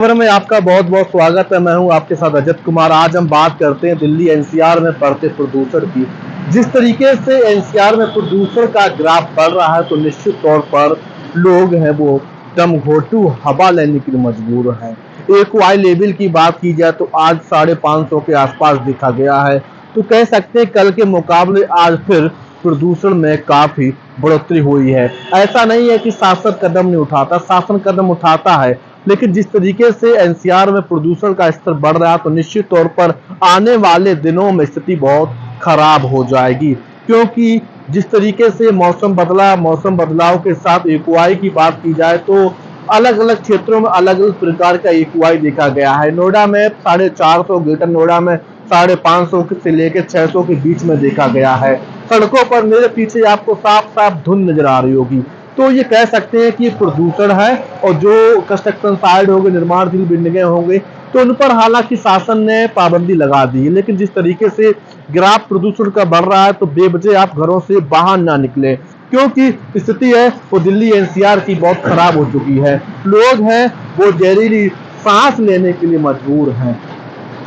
खबर में आपका बहुत बहुत स्वागत है। मैं हूं आपके साथ अजत कुमार। आज हम बात करते हैं दिल्ली एनसीआर में बढ़ते प्रदूषण की। जिस तरीके से एनसीआर में प्रदूषण का ग्राफ बढ़ रहा है तो निश्चित तौर पर लोग हैं वो दम घोटू हवा लेने के लिए मजबूर हैं। एक्यूआई लेवल की बात की जाए तो आज 550 के आसपास दिखा गया है। तो कह सकते हैं कल के मुकाबले आज फिर प्रदूषण में काफी बढ़ोतरी हुई है। ऐसा नहीं है कि शासन कदम नहीं उठाता, शासन कदम उठाता है, लेकिन जिस तरीके से एनसीआर में प्रदूषण का स्तर बढ़ रहा है तो निश्चित तौर पर आने वाले दिनों में स्थिति बहुत खराब हो जाएगी। क्योंकि जिस तरीके से मौसम बदला, मौसम बदलाव के साथ एक्यूआई की बात की जाए तो अलग अलग क्षेत्रों में अलग अलग प्रकार का एक्यूआई देखा गया है। नोएडा में 450, ग्रेटर नोएडा में 550 से लेकर 600 के बीच में देखा गया है। सड़कों पर मेरे पीछे आपको साफ साफ धुंध नजर आ रही होगी। तो ये कह सकते हैं कि प्रदूषण है। और जो कंस्ट्रक्शन साइड होंगे, निर्माणधीन बिल्डिंगें होंगे, तो उन पर हालांकि शासन ने पाबंदी लगा दी है, लेकिन जिस तरीके से ग्राफ प्रदूषण का बढ़ रहा है तो बेवजह आप घरों से बाहर ना निकले, क्योंकि स्थिति है वो दिल्ली एनसीआर की बहुत खराब हो चुकी है। लोग हैं वो जहरीली सांस लेने के लिए मजबूर हैं।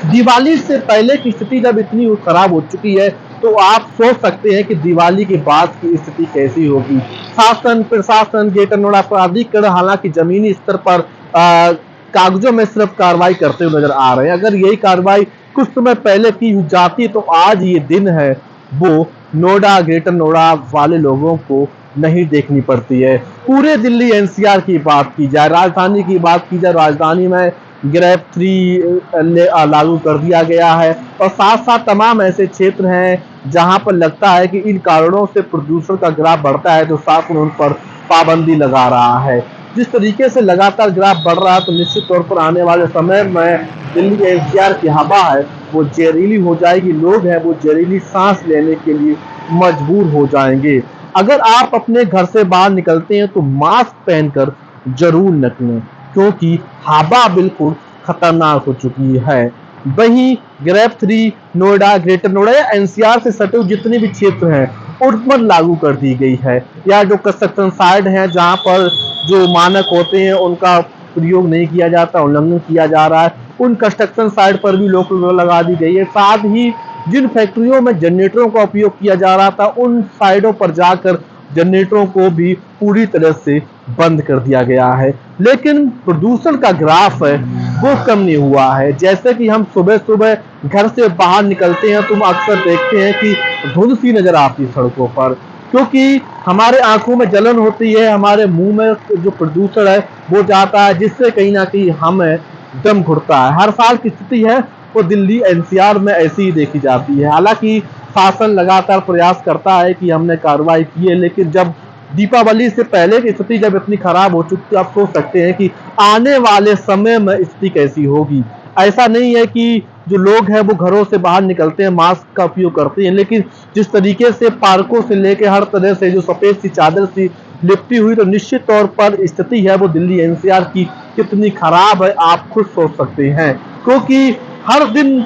दिवाली से पहले की स्थिति जब इतनी खराब हो चुकी है तो आप सोच सकते हैं कि दिवाली के बाद की स्थिति कैसी होगी। शासन प्रशासन ग्रेटर नोएडा प्राधिकरण हालांकि जमीनी स्तर पर कागजों में सिर्फ कार्रवाई करते हुए नजर आ रहे हैं। अगर यही कार्रवाई कुछ समय पहले की जाती तो आज ये दिन है वो नोएडा ग्रेटर नोएडा वाले लोगों को नहीं देखनी पड़ती है। पूरे दिल्ली एनसीआर की बात की जाए, राजधानी की बात की जाए, राजधानी में ग्रेप 3 लागू कर दिया गया है। और साथ साथ तमाम ऐसे क्षेत्र हैं जहां पर लगता है कि इन कारणों से प्रदूषण का ग्राफ बढ़ता है तो शासन उन पर पाबंदी लगा रहा है। जिस तरीके से लगातार ग्राफ बढ़ रहा है तो निश्चित तौर पर आने वाले समय में दिल्ली एनसीआर की हवा है वो जहरीली हो जाएगी। लोग हैं वो जहरीली सांस लेने के लिए मजबूर हो जाएंगे। अगर आप अपने घर से बाहर निकलते हैं तो मास्क पहनकर जरूर निकलें, क्योंकि हवा बिल्कुल खतरनाक हो चुकी है। वहीं ग्रेप 3 नोएडा ग्रेटर नोएडा या एनसीआर से सटे जितने भी क्षेत्र हैं उन पर लागू कर दी गई है। या जो कंस्ट्रक्शन साइट हैं जहां पर जो मानक होते हैं उनका प्रयोग नहीं किया जाता, उल्लंघन किया जा रहा है, उन कंस्ट्रक्शन साइट पर भी लोक लगा दी गई है। साथ ही जिन फैक्ट्रियों में जनरेटरों का उपयोग किया जा रहा था उन साइटों पर जाकर जनरेटरों को भी पूरी तरह से बंद कर दिया गया है। लेकिन प्रदूषण का ग्राफ है वो कम नहीं हुआ है। जैसे कि हम सुबह सुबह घर से बाहर निकलते हैं तो हम अक्सर देखते हैं कि धुंध सी नजर आती है सड़कों पर, क्योंकि हमारे आंखों में जलन होती है, हमारे मुंह में जो प्रदूषण है वो जाता है, जिससे कहीं ना कहीं हमें दम घुटता है। हर साल की स्थिति है वो दिल्ली एनसीआर में ऐसी ही देखी जाती है। हालांकि शासन लगातार प्रयास करता है कि हमने कार्रवाई की है, लेकिन जब दीपावली से पहले की स्थिति जब इतनी खराब हो चुकी है, आप सोच सकते हैं कि आने वाले समय में स्थिति कैसी होगी। ऐसा नहीं है कि जो लोग हैं वो घरों से बाहर निकलते हैं मास्क का उपयोग करते हैं, लेकिन जिस तरीके से पार्कों से लेकर हर तरह से जो सफेद सी चादर सी लिपटी हुई, तो निश्चित तौर पर स्थिति है वो दिल्ली एनसीआर की कितनी खराब है आप खुद सोच सकते हैं। क्योंकि हर दिन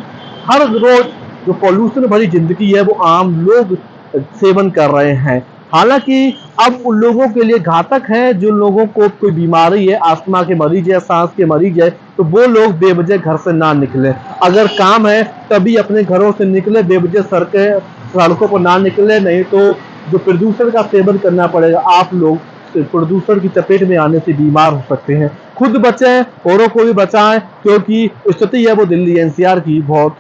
हर रोज जो पॉल्यूशन भरी जिंदगी है वो आम लोग सेवन कर रहे हैं। हालांकि अब उन लोगों के लिए घातक है जो लोगों को कोई बीमारी है, अस्थमा के मरीज है, सांस के मरीज है, तो वो लोग बेवजह घर से ना निकले। अगर काम है तभी अपने घरों से निकले, बेवजह सड़कों पर ना निकले, नहीं तो जो प्रदूषण का सेवन करना पड़ेगा आप लोग प्रदूषण की चपेट में आने से बीमार हो सकते हैं। खुद बचें, औरों को भी बचाएं, क्योंकि स्थिति है वो दिल्ली एनसीआर की बहुत